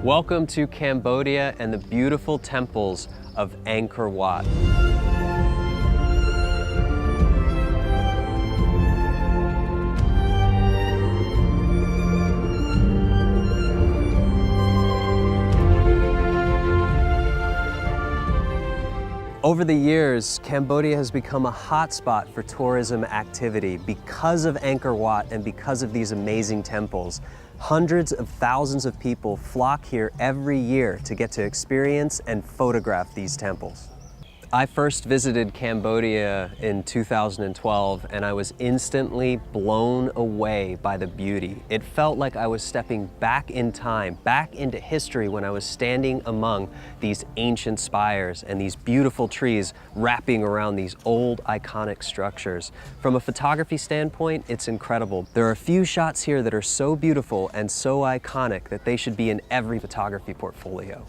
Welcome to Cambodia and the beautiful temples of Angkor Wat. Over the years, Cambodia has become a hotspot for tourism activity because of Angkor Wat and because of these amazing temples. Hundreds of thousands of people flock here every year to get to experience and photograph these temples. I first visited Cambodia in 2012 and I was instantly blown away by the beauty. It felt like I was stepping back in time, back into history when I was standing among these ancient spires and these beautiful trees wrapping around these old iconic structures. From a photography standpoint, it's incredible. There are a few shots here that are so beautiful and so iconic that they should be in every photography portfolio.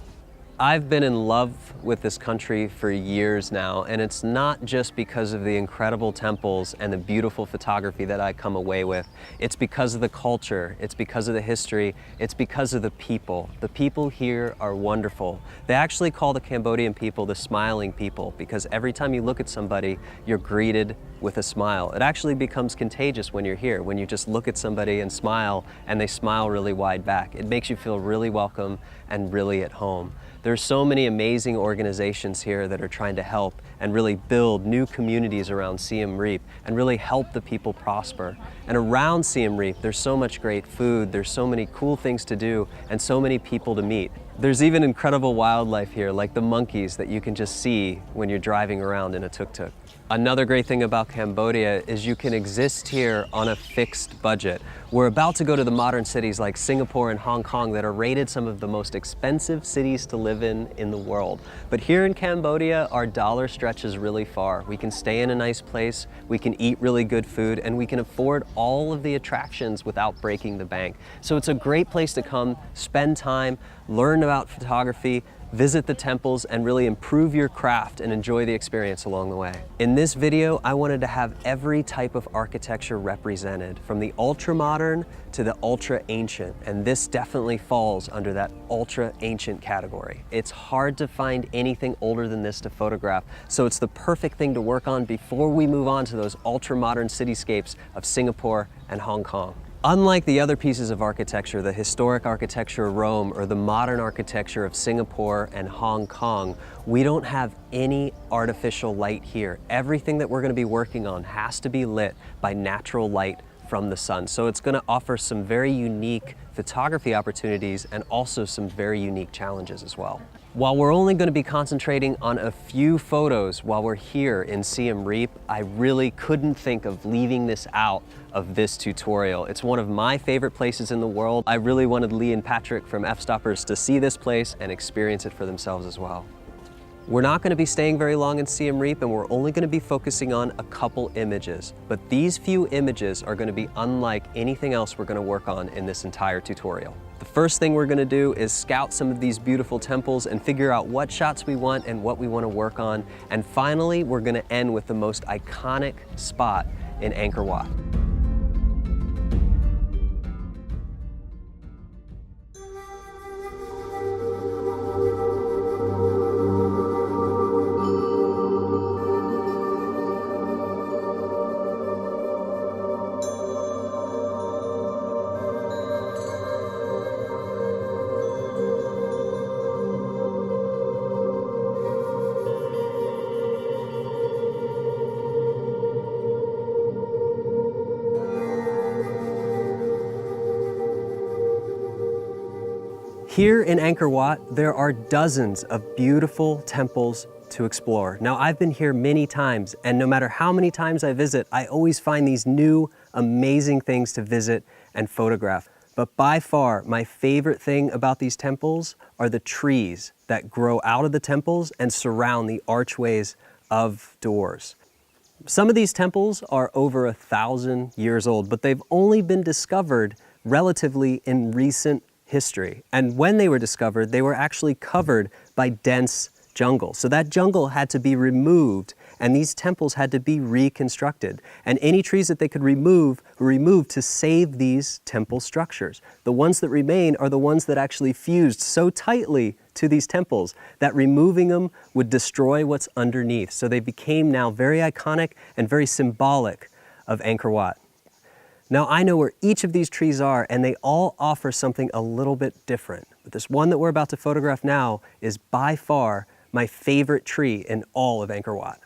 I've been in love with this country for years now, and it's not just because of the incredible temples and the beautiful photography that I come away with. It's because of the culture, it's because of the history, it's because of the people. The people here are wonderful. They actually call the Cambodian people the smiling people because every time you look at somebody, you're greeted with a smile. It actually becomes contagious when you're here, when you just look at somebody and smile, and they smile really wide back. It makes you feel really welcome and really at home. There's so many amazing organizations here that are trying to help and really build new communities around Siem Reap and really help the people prosper. And around Siem Reap, there's so much great food, there's so many cool things to do, and so many people to meet. There's even incredible wildlife here, like the monkeys that you can just see when you're driving around in a tuk-tuk. Another great thing about Cambodia is you can exist here on a fixed budget. We're about to go to the modern cities like Singapore and Hong Kong that are rated some of the most expensive cities to live in the world. But here in Cambodia, our dollar stretches really far. We can stay in a nice place, we can eat really good food, and we can afford all of the attractions without breaking the bank. So it's a great place to come, spend time, learn about photography, visit the temples, and really improve your craft and enjoy the experience along the way. In this video, I wanted to have every type of architecture represented, from the ultra-modern to the ultra-ancient, and this definitely falls under that ultra-ancient category. It's hard to find anything older than this to photograph, so it's the perfect thing to work on before we move on to those ultra-modern cityscapes of Singapore and Hong Kong. Unlike the other pieces of architecture, the historic architecture of Rome or the modern architecture of Singapore and Hong Kong, we don't have any artificial light here. Everything that we're going to be working on has to be lit by natural light from the sun. So it's going to offer some very unique photography opportunities and also some very unique challenges as well. While we're only going to be concentrating on a few photos while we're here in Siem Reap, I really couldn't think of leaving this out of this tutorial. It's one of my favorite places in the world. I really wanted Lee and Patrick from F-Stoppers to see this place and experience it for themselves as well. We're not going to be staying very long in Siem Reap, and we're only going to be focusing on a couple images. But these few images are going to be unlike anything else we're going to work on in this entire tutorial. The first thing we're going to do is scout some of these beautiful temples and figure out what shots we want and what we want to work on. And finally, we're going to end with the most iconic spot in Angkor Wat. Here in Angkor Wat, there are dozens of beautiful temples to explore. Now, I've been here many times, and no matter how many times I visit, I always find these new, amazing things to visit and photograph. But by far, my favorite thing about these temples are the trees that grow out of the temples and surround the archways of doors. Some of these temples are over 1,000 years old, but they've only been discovered relatively in recent history. And when they were discovered, they were actually covered by dense jungle. So that jungle had to be removed and these temples had to be reconstructed. And any trees that they could remove were removed to save these temple structures. The ones that remain are the ones that actually fused so tightly to these temples that removing them would destroy what's underneath. So they became now very iconic and very symbolic of Angkor Wat. Now I know where each of these trees are, and they all offer something a little bit different. But this one that we're about to photograph now is by far my favorite tree in all of Angkor Wat.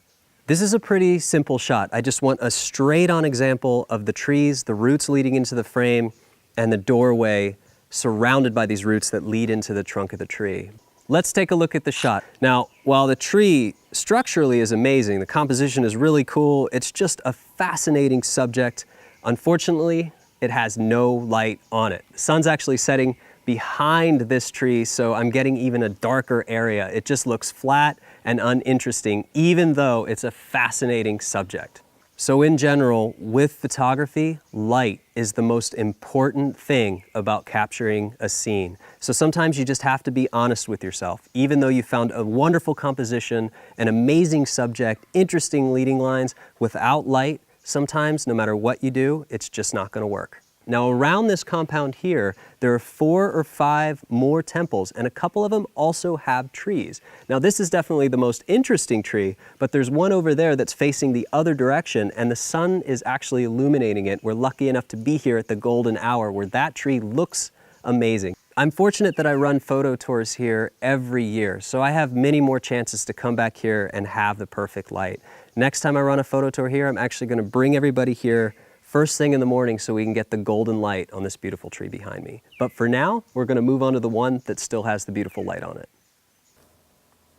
This is a pretty simple shot. I just want a straight-on example of the trees, the roots leading into the frame, and the doorway surrounded by these roots that lead into the trunk of the tree. Let's take a look at the shot. Now, while the tree structurally is amazing, the composition is really cool, it's just a fascinating subject. Unfortunately, it has no light on it. The sun's actually setting behind this tree, so I'm getting even a darker area. It just looks flat and uninteresting, even though it's a fascinating subject. So in general, with photography, light is the most important thing about capturing a scene. So sometimes you just have to be honest with yourself. Even though you found a wonderful composition, an amazing subject, interesting leading lines, without light, sometimes, no matter what you do, it's just not going to work. Now around this compound here, there are 4 or 5 more temples, and a couple of them also have trees. Now this is definitely the most interesting tree, but there's one over there that's facing the other direction, and the sun is actually illuminating it. We're lucky enough to be here at the golden hour where that tree looks amazing. I'm fortunate that I run photo tours here every year, so I have many more chances to come back here and have the perfect light. Next time I run a photo tour here, I'm actually going to bring everybody here first thing in the morning so we can get the golden light on this beautiful tree behind me. But for now, we're going to move on to the one that still has the beautiful light on it.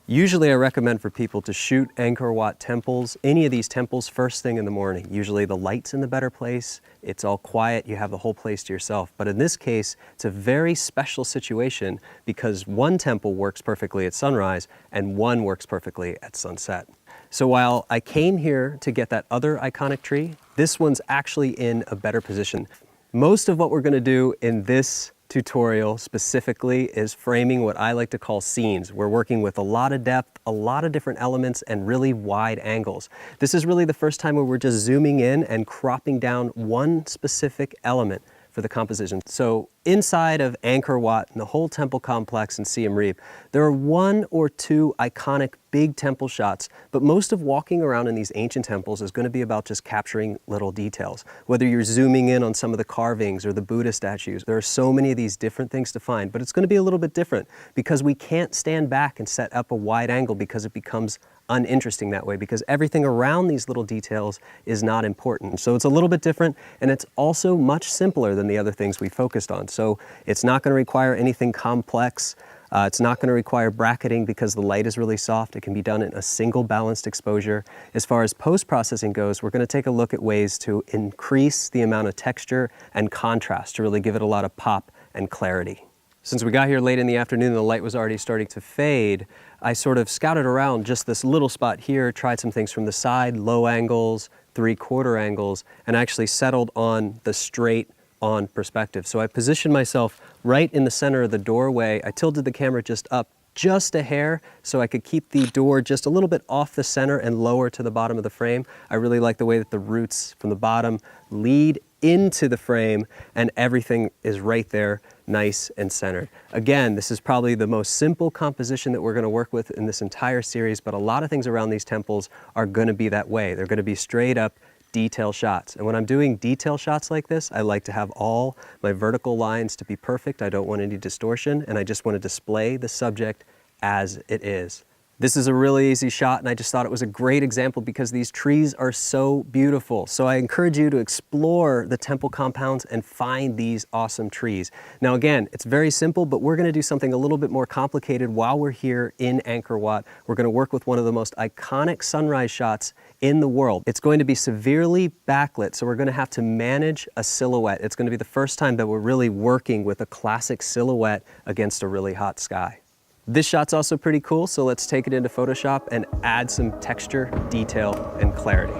Usually I recommend for people to shoot Angkor Wat temples, any of these temples, first thing in the morning. Usually the light's in the better place, it's all quiet, you have the whole place to yourself. But in this case, it's a very special situation because one temple works perfectly at sunrise and one works perfectly at sunset. So while I came here to get that other iconic tree, this one's actually in a better position. Most of what we're going to do in this tutorial specifically is framing what I like to call scenes. We're working with a lot of depth, a lot of different elements, and really wide angles. This is really the first time where we're just zooming in and cropping down one specific element for the composition. So inside of Angkor Wat and the whole temple complex in Siem Reap, there are 1 or 2 iconic big temple shots, but most of walking around in these ancient temples is going to be about just capturing little details. Whether you're zooming in on some of the carvings or the Buddha statues, there are so many of these different things to find, but it's going to be a little bit different because we can't stand back and set up a wide angle because it becomes uninteresting that way, because everything around these little details is not important. So it's a little bit different, and it's also much simpler than the other things we focused on. So it's not going to require anything complex. It's not going to require bracketing because the light is really soft. It can be done in a single balanced exposure. As far as post-processing goes, we're going to take a look at ways to increase the amount of texture and contrast to really give it a lot of pop and clarity. Since we got here late in the afternoon and the light was already starting to fade, I sort of scouted around just this little spot here, tried some things from the side, low angles, 3/4 angles, and actually settled on the straight on perspective. So I positioned myself right in the center of the doorway. I tilted the camera just up just a hair so I could keep the door just a little bit off the center and lower to the bottom of the frame. I really like the way that the roots from the bottom lead into the frame and everything is right there, nice and centered. Again, this is probably the most simple composition that we're going to work with in this entire series, but a lot of things around these temples are going to be that way. They're going to be straight up detail shots. And when I'm doing detail shots like this, I like to have all my vertical lines to be perfect. I don't want any distortion, and I just want to display the subject as it is. This is a really easy shot, and I just thought it was a great example because these trees are so beautiful. So I encourage you to explore the temple compounds and find these awesome trees. Now again, it's very simple, but we're going to do something a little bit more complicated while we're here in Angkor Wat. We're going to work with one of the most iconic sunrise shots in the world. It's going to be severely backlit, so we're going to have to manage a silhouette. It's going to be the first time that we're really working with a classic silhouette against a really hot sky. This shot's also pretty cool, so let's take it into Photoshop and add some texture, detail, and clarity.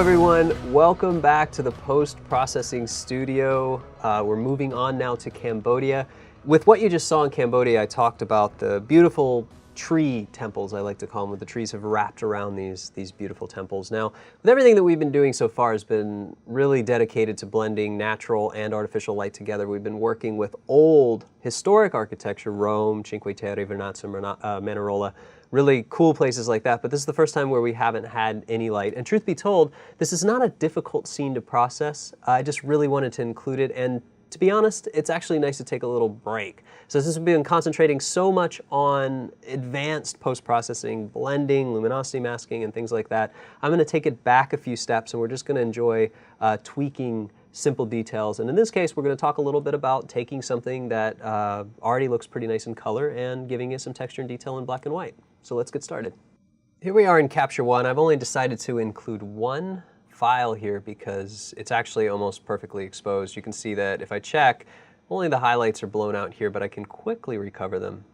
everyone, welcome back to the post-processing studio. We're moving on now to Cambodia. With what you just saw in Cambodia, I talked about the beautiful tree temples, I like to call them, where the trees have wrapped around these beautiful temples. Now, with everything that we've been doing so far has been really dedicated to blending natural and artificial light together. We've been working with old historic architecture, Rome, Cinque Terre, Vernazza, Manarola, really cool places like that, but this is the first time where we haven't had any light. And truth be told, this is not a difficult scene to process. I just really wanted to include it, and to be honest, it's actually nice to take a little break. So since we've been concentrating so much on advanced post-processing, blending, luminosity masking, and things like that, I'm gonna take it back a few steps and we're just gonna enjoy tweaking simple details. And in this case, we're gonna talk a little bit about taking something that already looks pretty nice in color and giving it some texture and detail in black and white. So let's get started. Here we are in Capture One. I've only decided to include one file here because it's actually almost perfectly exposed. You can see that if I check, only the highlights are blown out here, but I can quickly recover them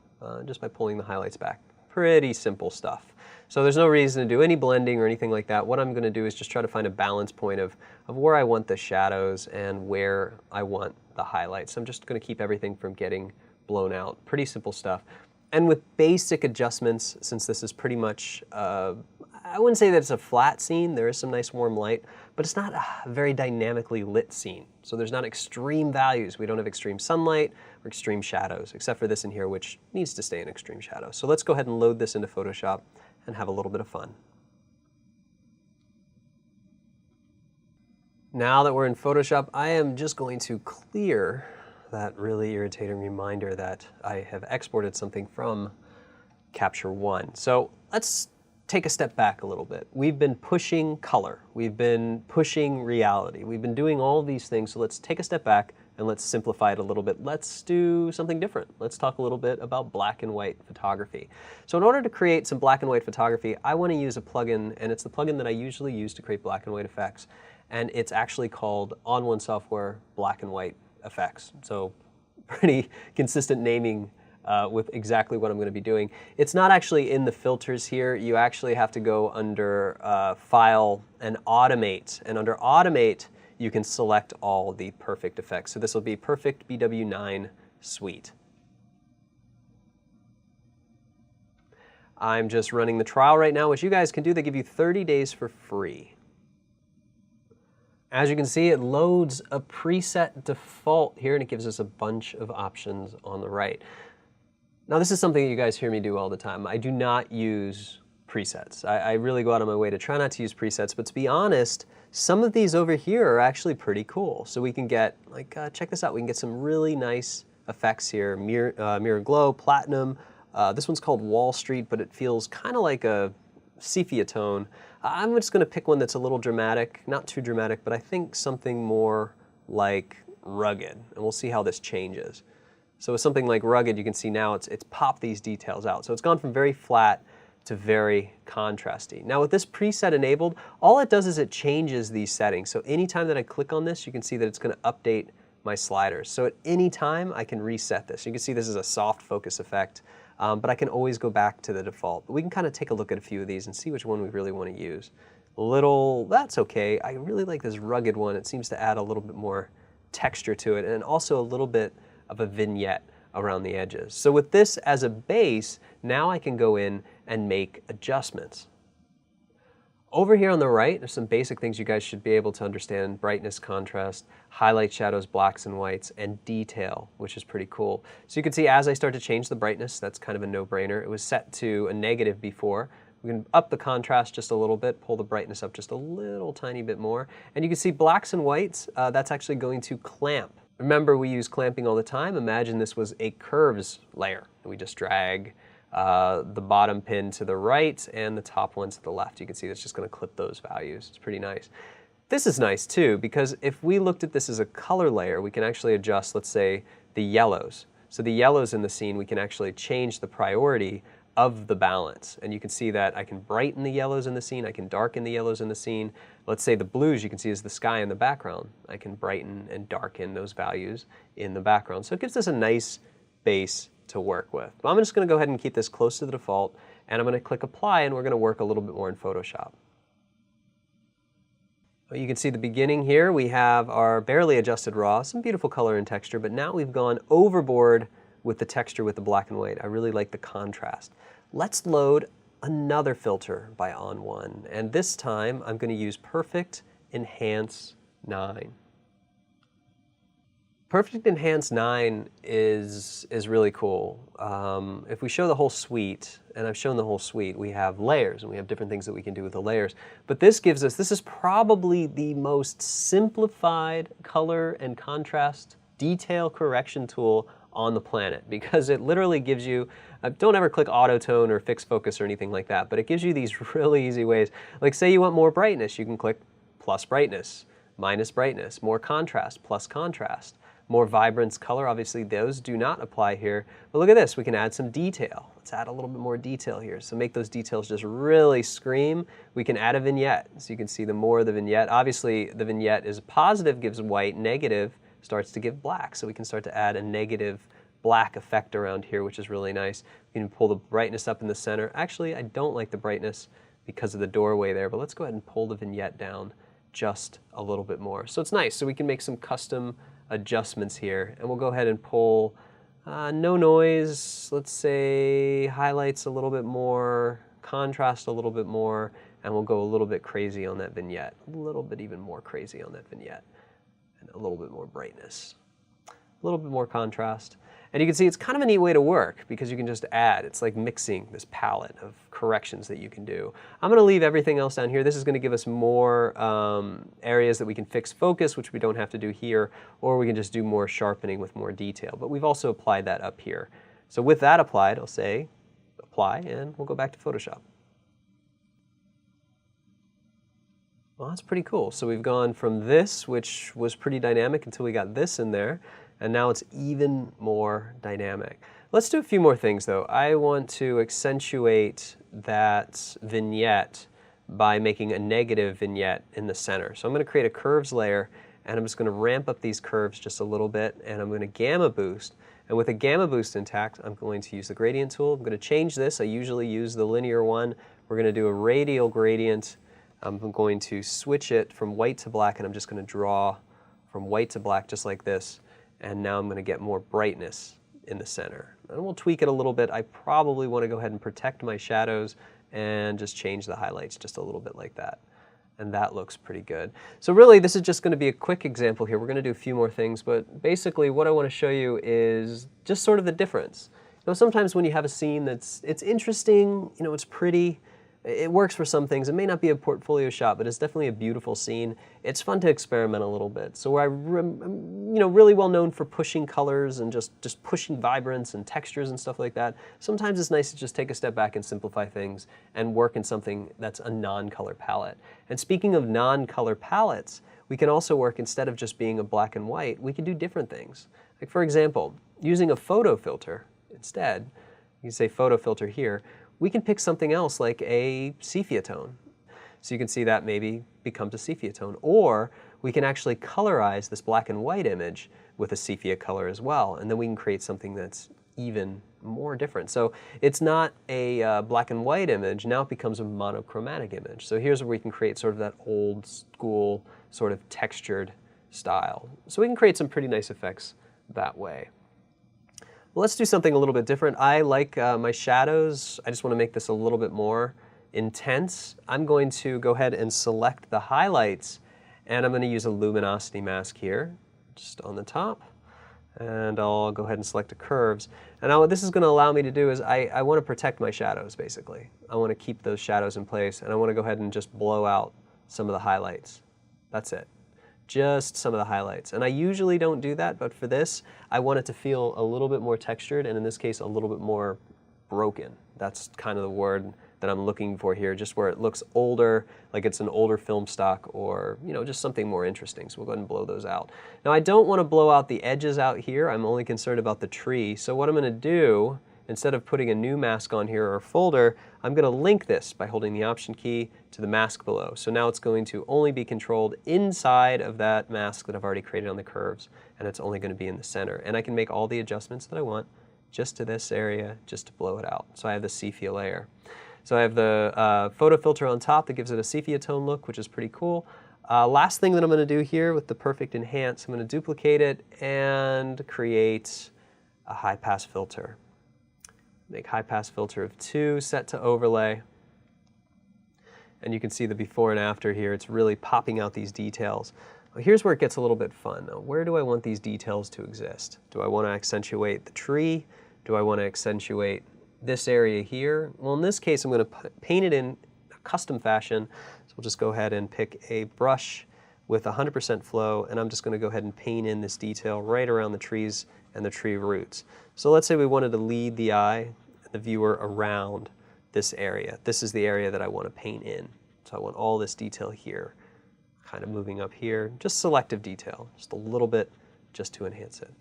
just by pulling the highlights back. Pretty simple stuff. So there's no reason to do any blending or anything like that. What I'm going to do is just try to find a balance point of where I want the shadows and where I want the highlights. I'm just going to keep everything from getting blown out. Pretty simple stuff. And with basic adjustments, since this is pretty much, I wouldn't say that it's a flat scene, there is some nice warm light, but it's not a very dynamically lit scene. So there's not extreme values. We don't have extreme sunlight or extreme shadows, except for this in here, which needs to stay in extreme shadow. So let's go ahead and load this into Photoshop and have a little bit of fun. Now that we're in Photoshop, I am just going to clear that really irritating reminder that I have exported something from Capture One. So let's take a step back a little bit. We've been pushing color. We've been pushing reality. We've been doing all of these things. So let's take a step back and let's simplify it a little bit. Let's do something different. Let's talk a little bit about black and white photography. So in order to create some black and white photography, I want to use a plugin, and it's the plugin that I usually use to create black and white effects. And it's actually called On One Software Black and White Effects. So pretty consistent naming with exactly what I'm going to be doing. It's not actually in the filters here. You actually have to go under File and Automate. And under Automate, you can select all the perfect effects. So this will be Perfect BW9 Suite. I'm just running the trial right now, which you guys can do. They give you 30 days for free. As you can see, it loads a preset default here, and it gives us a bunch of options on the right. Now, this is something that you guys hear me do all the time. I do not use presets. I really go out of my way to try not to use presets, but to be honest, some of these over here are actually pretty cool. So we can get, like, check this out. We can get some really nice effects here. Mirror Glow, Platinum. This one's called Wall Street, but it feels kind of like a sepia tone. I'm just going to pick one that's a little dramatic, not too dramatic, but I think something more like rugged, and we'll see how this changes. So with something like rugged, you can see now it's popped these details out. So it's gone from very flat to very contrasty. Now with this preset enabled, all it does is it changes these settings. So anytime that I click on this, you can see that it's going to update my sliders. So at any time, I can reset this. You can see this is a soft focus effect. But I can always go back to the default. But we can kind of take a look at a few of these and see which one we really want to use. That's okay. I really like this rugged one. It seems to add a little bit more texture to it, and also a little bit of a vignette around the edges. So with this as a base, now I can go in and make adjustments. Over here on the right, there's some basic things you guys should be able to understand: brightness, contrast, highlight, shadows, blacks and whites, and detail, which is pretty cool. So you can see as I start to change the brightness, that's kind of a no-brainer. It was set to a negative before. We can up the contrast just a little bit, pull the brightness up just a little tiny bit more. And you can see blacks and whites, that's actually going to clamp. Remember, we use clamping all the time. Imagine this was a curves layer. We just drag the bottom pin to the right and the top one to the left. You can see that's just going to clip those values. It's pretty nice. This is nice too, because if we looked at this as a color layer, we can actually adjust, let's say, the yellows. So the yellows in the scene, we can actually change the priority of the balance. And you can see that I can brighten the yellows in the scene, I can darken the yellows in the scene. Let's say the blues you can see is the sky in the background. I can brighten and darken those values in the background. So it gives us a nice base to work with. But I'm just going to go ahead and keep this close to the default, and I'm going to click Apply, and we're going to work a little bit more in Photoshop. Well, you can see the beginning here. We have our barely adjusted raw, some beautiful color and texture, but now we've gone overboard with the texture with the black and white. I really like the contrast. Let's load another filter by On1, and this time I'm going to use Perfect Enhance 9. Perfect Enhance 9 is really cool. If we show the whole suite, and I've shown the whole suite, we have layers, and we have different things that we can do with the layers. But this gives us, this is probably the most simplified color and contrast detail correction tool on the planet, because it literally gives you, don't ever click auto tone or fix focus or anything like that, but it gives you these really easy ways. Like say you want more brightness, you can click plus brightness, minus brightness, more contrast, plus contrast. More vibrance, color, obviously those do not apply here. But look at this, we can add some detail. Let's add a little bit more detail here. So make those details just really scream. We can add a vignette. So you can see the more of the vignette. Obviously the vignette is positive, gives white, negative starts to give black. So we can start to add a negative black effect around here, which is really nice. We can pull the brightness up in the center. Actually, I don't like the brightness because of the doorway there, but let's go ahead and pull the vignette down just a little bit more. So it's nice. So we can make some custom adjustments here, and we'll go ahead and pull no noise, let's say highlights a little bit more, contrast a little bit more, and we'll go a little bit crazy on that vignette, a little bit even more crazy on that vignette, and a little bit more brightness, a little bit more contrast. And you can see it's kind of a neat way to work because you can just add. It's like mixing this palette of corrections that you can do. I'm going to leave everything else down here. This is going to give us more areas that we can fix focus, which we don't have to do here, or we can just do more sharpening with more detail. But we've also applied that up here. So with that applied, I'll say apply, and we'll go back to Photoshop. Well, that's pretty cool. So we've gone from this, which was pretty dynamic until we got this in there, and now it's even more dynamic. Let's do a few more things though. I want to accentuate that vignette by making a negative vignette in the center. So I'm going to create a curves layer, and I'm just going to ramp up these curves just a little bit, and I'm going to gamma boost. And with a gamma boost intact, I'm going to use the gradient tool. I'm going to change this. I usually use the linear one. We're going to do a radial gradient. I'm going to switch it from white to black, and I'm just going to draw from white to black just like this. And now I'm going to get more brightness in the center. And we'll tweak it a little bit. I probably want to go ahead and protect my shadows and just change the highlights just a little bit like that. And that looks pretty good. So really, this is just going to be a quick example here. We're going to do a few more things, but basically what I want to show you is just sort of the difference. You know, sometimes when you have a scene it's interesting, you know, it's pretty, it works for some things. It may not be a portfolio shot, but it's definitely a beautiful scene. It's fun to experiment a little bit. So I'm really well known for pushing colors and just pushing vibrance and textures and stuff like that. Sometimes it's nice to just take a step back and simplify things and work in something that's a non-color palette. And speaking of non-color palettes, we can also work, instead of just being a black and white, we can do different things. Like for example, using a photo filter instead, you can say photo filter here, we can pick something else like a sepia tone. So you can see that maybe becomes a sepia tone. Or we can actually colorize this black and white image with a sepia color as well. And then we can create something that's even more different. So it's not a black and white image, now it becomes a monochromatic image. So here's where we can create sort of that old school sort of textured style. So we can create some pretty nice effects that way. Well, let's do something a little bit different. I like my shadows. I just want to make this a little bit more intense. I'm going to go ahead and select the highlights, and I'm going to use a luminosity mask here, just on the top. And I'll go ahead and select the curves. And now what this is going to allow me to do is I want to protect my shadows, basically. I want to keep those shadows in place, and I want to go ahead and just blow out some of the highlights. That's it. Just some of the highlights. And I usually don't do that, but for this, I want it to feel a little bit more textured, and in this case, a little bit more broken. That's kind of the word that I'm looking for here, just where it looks older, like it's an older film stock, or just something more interesting. So we'll go ahead and blow those out. Now I don't want to blow out the edges out here. I'm only concerned about the tree. So what I'm going to do, instead of putting a new mask on here or folder, I'm going to link this by holding the Option key to the mask below. So now it's going to only be controlled inside of that mask that I've already created on the curves, and it's only going to be in the center. And I can make all the adjustments that I want just to this area, just to blow it out. So I have the sepia layer. So I have the photo filter on top that gives it a sepia tone look, which is pretty cool. Last thing that I'm going to do here with the Perfect Enhance, I'm going to duplicate it and create a high pass filter. Make high pass filter of 2, set to overlay. And you can see the before and after here. It's really popping out these details. Well, here's where it gets a little bit fun. Now, where do I want these details to exist? Do I want to accentuate the tree? Do I want to accentuate this area here? Well, in this case, I'm going to paint it in a custom fashion. So we'll just go ahead and pick a brush with 100% flow, and I'm just going to go ahead and paint in this detail right around the trees and the tree roots. So let's say we wanted to lead the eye and the viewer around this area. This is the area that I want to paint in. So I want all this detail here, kind of moving up here, just selective detail, just a little bit just to enhance it.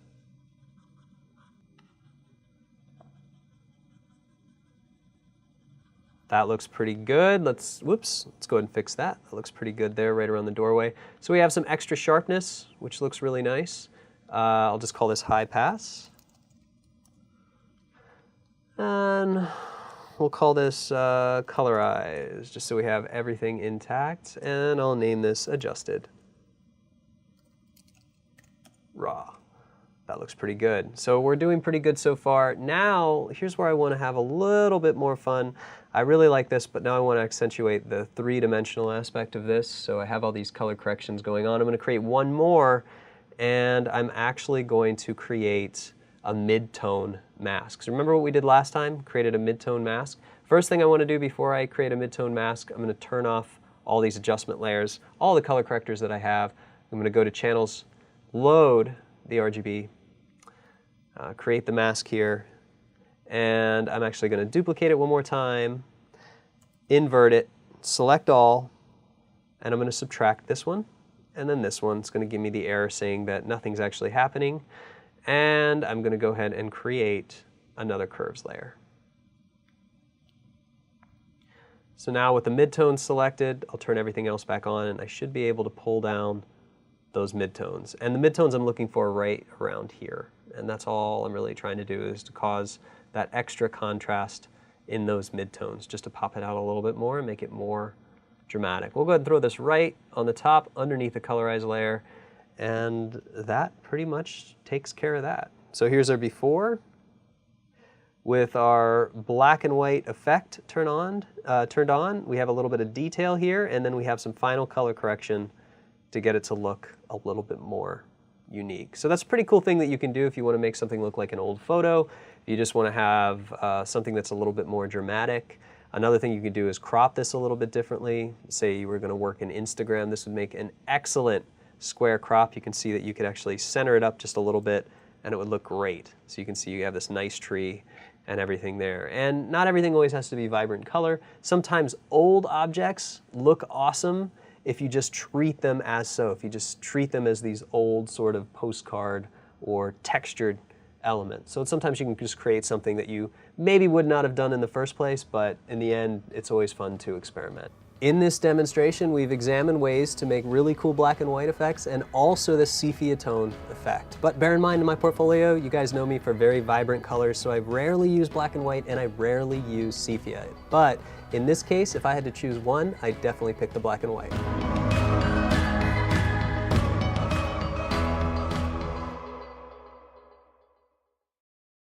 That looks pretty good. Let's go ahead and fix that. That looks pretty good there, right around the doorway. So we have some extra sharpness, which looks really nice. I'll just call this high pass. And we'll call this colorize, just so we have everything intact. And I'll name this adjusted. Raw. That looks pretty good. So we're doing pretty good so far. Now, here's where I want to have a little bit more fun. I really like this, but now I want to accentuate the three-dimensional aspect of this. So I have all these color corrections going on. I'm going to create one more, and I'm actually going to create a mid-tone mask. So remember what we did last time? Created a mid-tone mask. First thing I want to do before I create a mid-tone mask, I'm going to turn off all these adjustment layers, all the color correctors that I have. I'm going to go to Channels, load the RGB, create the mask here, and I'm actually going to duplicate it one more time, invert it, select all, and I'm going to subtract this one, and then this one. It's going to give me the error saying that nothing's actually happening, and I'm going to go ahead and create another curves layer. So now with the midtones selected, I'll turn everything else back on, and I should be able to pull down those midtones. And the midtones I'm looking for right around here. And that's all I'm really trying to do, is to cause that extra contrast in those midtones, just to pop it out a little bit more and make it more dramatic. We'll go ahead and throw this right on the top underneath the colorize layer, and that pretty much takes care of that. So here's our before with our black and white effect turned on. We have a little bit of detail here, and then we have some final color correction to get it to look a little bit more unique. So that's a pretty cool thing that you can do if you want to make something look like an old photo. If you just want to have something that's a little bit more dramatic. Another thing you can do is crop this a little bit differently. Say you were going to work in Instagram, this would make an excellent square crop. You can see that you could actually center it up just a little bit and it would look great. So you can see you have this nice tree and everything there. And not everything always has to be vibrant color. Sometimes old objects look awesome if you just treat them as so, if you just treat them as these old sort of postcard or textured elements. So sometimes you can just create something that you maybe would not have done in the first place, but in the end, it's always fun to experiment. In this demonstration, we've examined ways to make really cool black and white effects and also the sepia tone effect. But bear in mind, in my portfolio, you guys know me for very vibrant colors, so I rarely use black and white and I rarely use sepia. But in this case, if I had to choose one, I'd definitely pick the black and white.